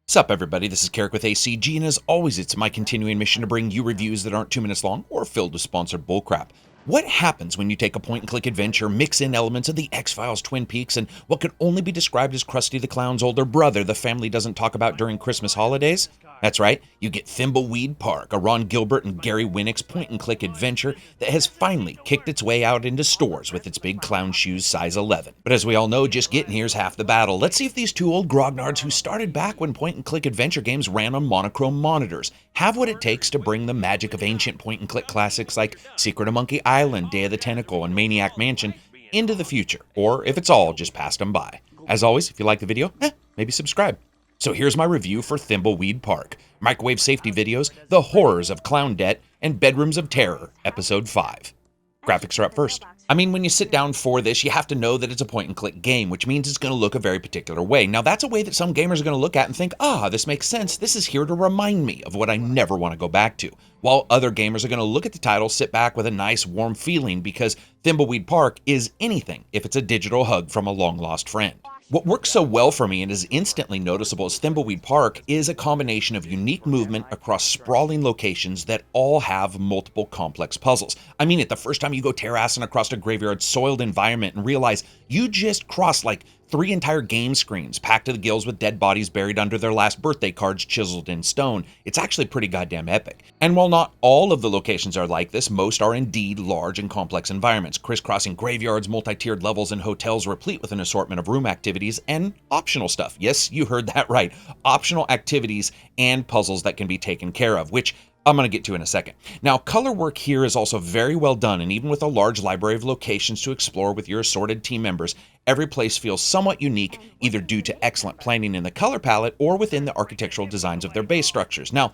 Sup everybody, this is Karak with ACG, and as always it's my continuing mission to bring you reviews that aren't 2 minutes long or filled with sponsored bullcrap. What happens when you take a point-and-click adventure, mix in elements of the X-Files, Twin Peaks, and what could only be described as Krusty the Clown's older brother the family doesn't talk about during Christmas holidays? That's right, you get Thimbleweed Park, a Ron Gilbert and Gary Winnick's point-and-click adventure that has finally kicked its way out into stores with its big clown shoes size 11. But as we all know, just getting here's half the battle. Let's see if these two old grognards who started back when point-and-click adventure games ran on monochrome monitors have what it takes to bring the magic of ancient point-and-click classics like Secret of Monkey Island, Day of the Tentacle, and Maniac Mansion into the future, or if it's all just passed them by. As always, if you like the video, maybe subscribe. So here's my review for Thimbleweed Park, Microwave Safety Videos, The Horrors of Clown Debt, and Bedrooms of Terror, Episode 5. Graphics are up first. I mean, when you sit down for this, you have to know that it's a point-and-click game, which means it's going to look a very particular way. Now, that's a way that some gamers are going to look at and think, this makes sense. This is here to remind me of what I never want to go back to. While other gamers are going to look at the title, sit back with a nice, warm feeling because Thimbleweed Park is anything if it's a digital hug from a long-lost friend. What works so well for me and is instantly noticeable as Thimbleweed Park is a combination of unique movement across sprawling locations that all have multiple complex puzzles. I mean it, the first time you go terrassing across a graveyard soiled environment and realize you just crossed like 3 entire game screens packed to the gills with dead bodies buried under their last birthday cards chiseled in stone. It's actually pretty goddamn epic. And while not all of the locations are like this, most are indeed large and complex environments, crisscrossing graveyards, multi-tiered levels, and hotels replete with an assortment of room activities and optional stuff. Yes, you heard that right. Optional activities and puzzles that can be taken care of, which I'm going to get to in a second. Now, color work here is also very well done, and even with a large library of locations to explore with your assorted team members, every place feels somewhat unique, either due to excellent planning in the color palette or within the architectural designs of their base structures. Now,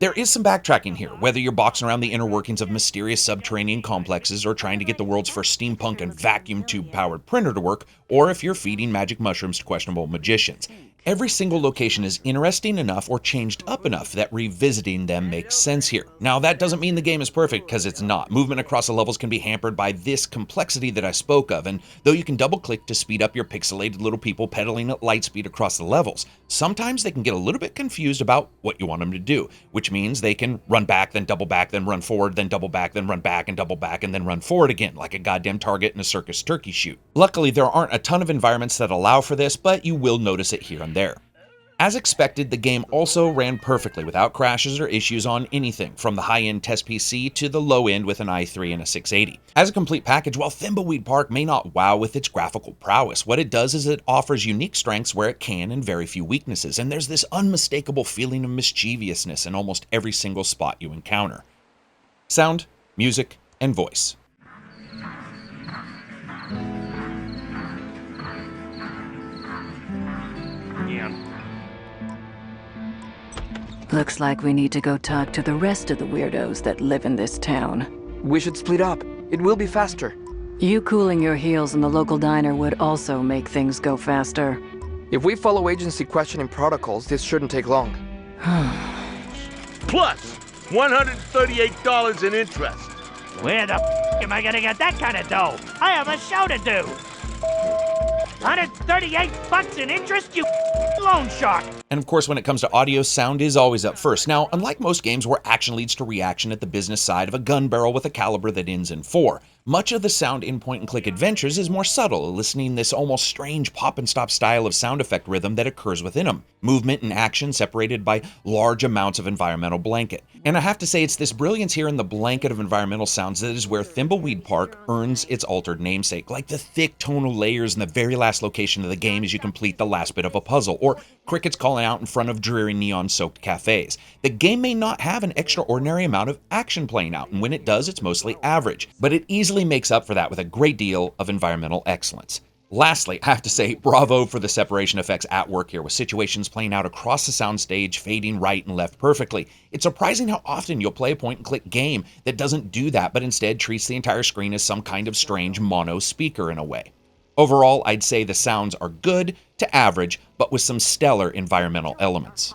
there is some backtracking here, whether you're boxing around the inner workings of mysterious subterranean complexes or trying to get the world's first steampunk and vacuum tube-powered printer to work, or if you're feeding magic mushrooms to questionable magicians. Every single location is interesting enough or changed up enough that revisiting them makes sense here. Now, that doesn't mean the game is perfect, because it's not. Movement across the levels can be hampered by this complexity that I spoke of, and though you can double-click to speed up your pixelated little people pedaling at light speed across the levels, sometimes they can get a little bit confused about what you want them to do, which means they can run back, then double back, then run forward, then double back, then run back, and double back, and then run forward again, like a goddamn target in a circus turkey shoot. Luckily, there aren't a ton of environments that allow for this, but you will notice it here and there. As expected, the game also ran perfectly without crashes or issues on anything, from the high-end test PC to the low-end with an i3 and a 680. As a complete package, while Thimbleweed Park may not wow with its graphical prowess, what it does is it offers unique strengths where it can and very few weaknesses, and there's this unmistakable feeling of mischievousness in almost every single spot you encounter. Sound, music, and voice. Looks like we need to go talk to the rest of the weirdos that live in this town. We should split up. It will be faster. You cooling your heels in the local diner would also make things go faster. If we follow agency questioning protocols, this shouldn't take long. Plus $138 in interest. Where the am I gonna get that kind of dough? I have a show to do. 138 bucks in interest, you loan shark. And of course, when it comes to audio, sound is always up first. Now, unlike most games where action leads to reaction at the business side of a gun barrel with a caliber that ends in 4, much of the sound in point-and-click adventures is more subtle, eliciting this almost strange pop-and-stop style of sound effect rhythm that occurs within them. Movement and action separated by large amounts of environmental blanket. And I have to say, it's this brilliance here in the blanket of environmental sounds that is where Thimbleweed Park earns its altered namesake, like the thick tonal layers in the very last location of the game as you complete the last bit of a puzzle, or crickets calling out in front of dreary neon-soaked cafes. The game may not have an extraordinary amount of action playing out, and when it does, it's mostly average, but it easily makes up for that with a great deal of environmental excellence. Lastly, I have to say bravo for the separation effects at work here, with situations playing out across the soundstage, fading right and left perfectly. It's surprising how often you'll play a point-and-click game that doesn't do that, but instead treats the entire screen as some kind of strange mono speaker in a way. Overall, I'd say the sounds are good to average, but with some stellar environmental elements.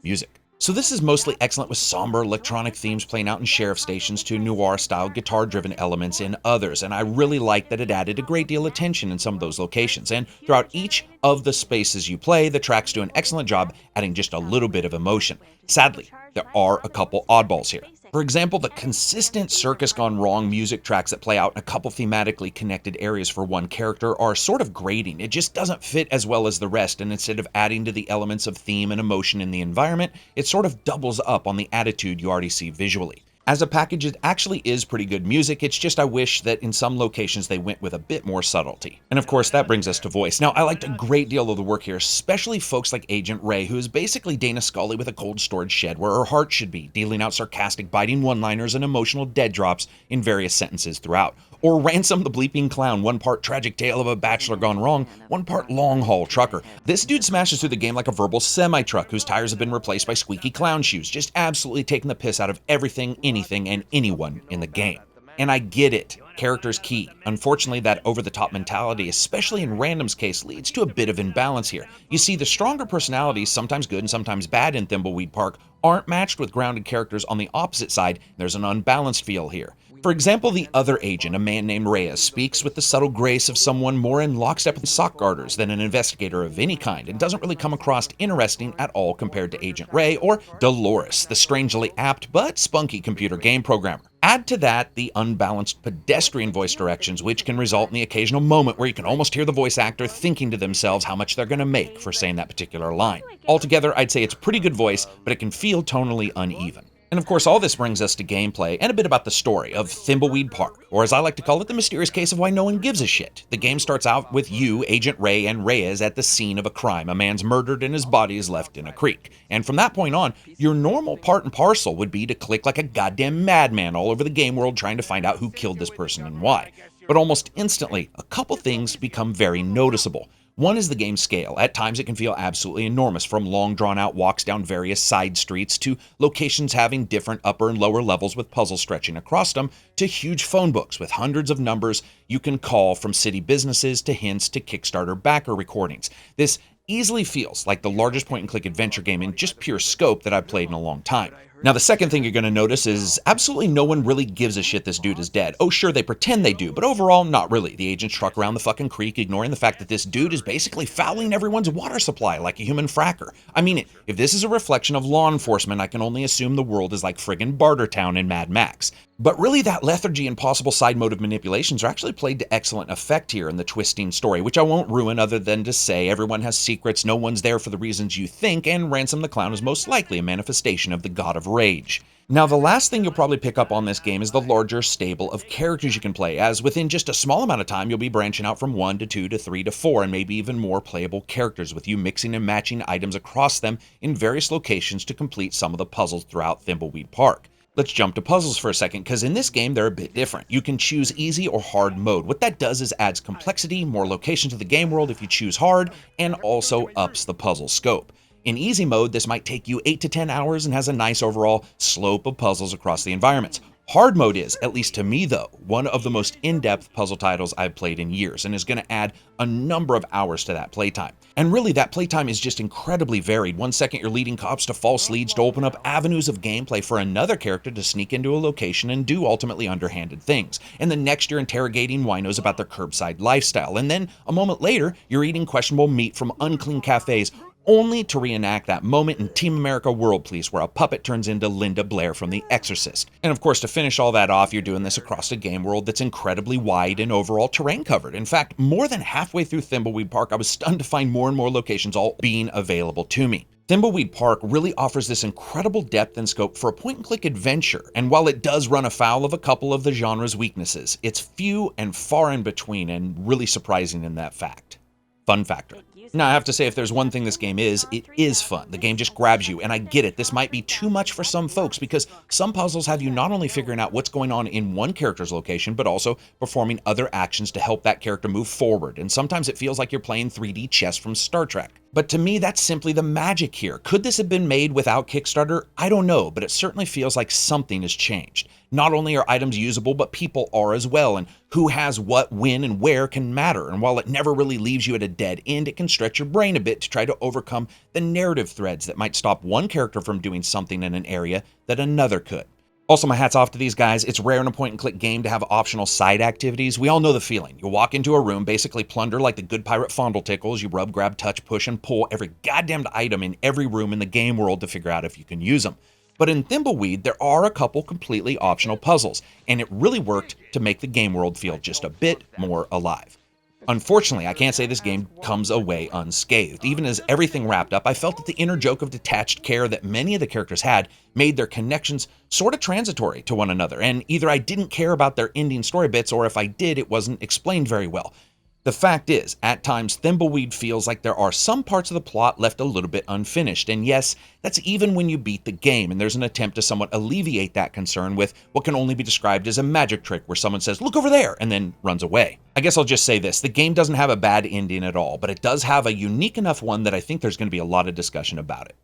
Music. So this is mostly excellent with somber electronic themes playing out in sheriff stations to noir-style guitar-driven elements in others, and I really like that it added a great deal of tension in some of those locations, and throughout each of the spaces you play, the tracks do an excellent job adding just a little bit of emotion. Sadly, there are a couple oddballs here. For example, the consistent circus gone wrong music tracks that play out in a couple thematically connected areas for one character are sort of grating. It just doesn't fit as well as the rest, and instead of adding to the elements of theme and emotion in the environment, it sort of doubles up on the attitude you already see visually. As a package, it actually is pretty good music, it's just I wish that in some locations they went with a bit more subtlety. And of course, that brings us to voice. Now, I liked a great deal of the work here, especially folks like Agent Ray, who is basically Dana Scully with a cold storage shed where her heart should be, dealing out sarcastic, biting one-liners and emotional dead drops in various sentences throughout. Or Ransom the Bleeping Clown, one part tragic tale of a bachelor gone wrong, one part long-haul trucker. This dude smashes through the game like a verbal semi-truck whose tires have been replaced by squeaky clown shoes, just absolutely taking the piss out of everything, anything, and anyone in the game. And I get it, character's key. Unfortunately, that over-the-top mentality, especially in Random's case, leads to a bit of imbalance here. You see, the stronger personalities, sometimes good and sometimes bad in Thimbleweed Park, aren't matched with grounded characters on the opposite side. There's an unbalanced feel here. For example, the other agent, a man named Reyes, speaks with the subtle grace of someone more in lockstep with sock garters than an investigator of any kind, and doesn't really come across interesting at all compared to Agent Ray or Dolores, the strangely apt but spunky computer game programmer. Add to that the unbalanced pedestrian voice directions, which can result in the occasional moment where you can almost hear the voice actor thinking to themselves how much they're going to make for saying that particular line. Altogether, I'd say it's pretty good voice, but it can feel tonally uneven. And of course, all this brings us to gameplay and a bit about the story of Thimbleweed Park, or as I like to call it, the mysterious case of why no one gives a shit. The game starts out with you, Agent Ray, and Reyes at the scene of a crime. A man's murdered and his body is left in a creek. And from that point on, your normal part and parcel would be to click like a goddamn madman all over the game world trying to find out who killed this person and why. But almost instantly, a couple things become very noticeable. One is the game's scale. At times it can feel absolutely enormous, from long drawn-out walks down various side streets to locations having different upper and lower levels with puzzles stretching across them, to huge phone books with hundreds of numbers you can call, from city businesses to hints to Kickstarter backer recordings. This easily feels like the largest point-and-click adventure game in just pure scope that I've played in a long time. Now, the second thing you're going to notice is absolutely no one really gives a shit this dude is dead. Oh, sure, they pretend they do, but overall, not really. The agents truck around the fucking creek, ignoring the fact that this dude is basically fouling everyone's water supply like a human fracker. I mean, if this is a reflection of law enforcement, I can only assume the world is like friggin' Bartertown in Mad Max. But really, that lethargy and possible side motive manipulations are actually played to excellent effect here in the twisting story, which I won't ruin other than to say everyone has secrets, no one's there for the reasons you think, and Ransom the Clown is most likely a manifestation of the god of rage. Now, the last thing you'll probably pick up on this game is the larger stable of characters you can play, as within just a small amount of time you'll be branching out from 1 to 2 to 3 to 4 and maybe even more playable characters, with you mixing and matching items across them in various locations to complete some of the puzzles throughout Thimbleweed Park. Let's jump to puzzles for a second, because in this game they're a bit different. You can choose easy or hard mode. What that does is adds complexity, more location to the game world if you choose hard, and also ups the puzzle scope. In easy mode, this might take you 8 to 10 hours and has a nice overall slope of puzzles across the environments. Hard mode is, at least to me though, one of the most in-depth puzzle titles I've played in years, and is going to add a number of hours to that playtime. And really, that playtime is just incredibly varied. One second you're leading cops to false leads to open up avenues of gameplay for another character to sneak into a location and do ultimately underhanded things. And the next you're interrogating winos about their curbside lifestyle. And then a moment later, you're eating questionable meat from unclean cafes, only to reenact that moment in Team America World Police where a puppet turns into Linda Blair from The Exorcist. And of course, to finish all that off, you're doing this across a game world that's incredibly wide and overall terrain covered. In fact, more than halfway through Thimbleweed Park, I was stunned to find more and more locations all being available to me. Thimbleweed Park really offers this incredible depth and scope for a point-and-click adventure, and while it does run afoul of a couple of the genre's weaknesses, it's few and far in between and really surprising in that fact. Fun factor. Now, I have to say, if there's one thing this game is, it is fun. The game just grabs you, and I get it. This might be too much for some folks, because some puzzles have you not only figuring out what's going on in one character's location, but also performing other actions to help that character move forward, and sometimes it feels like you're playing 3D chess from Star Trek. But to me, that's simply the magic here. Could this have been made without Kickstarter? I don't know, but it certainly feels like something has changed. Not only are items usable, but people are as well, and who has what, when, and where can matter. And while it never really leaves you at a dead end, it can stretch your brain a bit to try to overcome the narrative threads that might stop one character from doing something in an area that another could. Also, my hat's off to these guys. It's rare in a point-and-click game to have optional side activities. We all know the feeling. You walk into a room, basically plunder like the good pirate Fondle Tickles. You rub, grab, touch, push, and pull every goddamned item in every room in the game world to figure out if you can use them. But in Thimbleweed, there are a couple completely optional puzzles, and it really worked to make the game world feel just a bit more alive. Unfortunately, I can't say this game comes away unscathed. Even as everything wrapped up, I felt that the inner joke of detached care that many of the characters had made their connections sort of transitory to one another, and either I didn't care about their ending story bits, or if I did, it wasn't explained very well. The fact is, at times, Thimbleweed feels like there are some parts of the plot left a little bit unfinished, and yes, that's even when you beat the game, and there's an attempt to somewhat alleviate that concern with what can only be described as a magic trick where someone says, "Look over there," and then runs away. I guess I'll just say this, the game doesn't have a bad ending at all, but it does have a unique enough one that I think there's going to be a lot of discussion about it.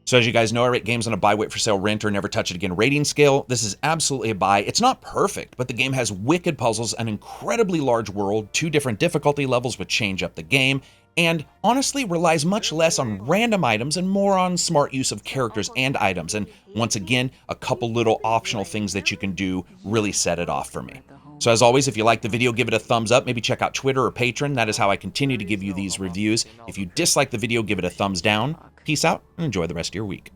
So as you guys know, I rate games on a buy, wait for sale, rent, or never touch it again rating scale. This is absolutely a buy. It's not perfect, but the game has wicked puzzles, an incredibly large world, 2 different difficulty levels which change up the game, and honestly relies much less on random items and more on smart use of characters and items. And once again, a couple little optional things that you can do really set it off for me. So as always, if you like the video, give it a thumbs up. Maybe check out Twitter or Patreon. That is how I continue to give you these reviews. If you dislike the video, give it a thumbs down. Peace out and enjoy the rest of your week.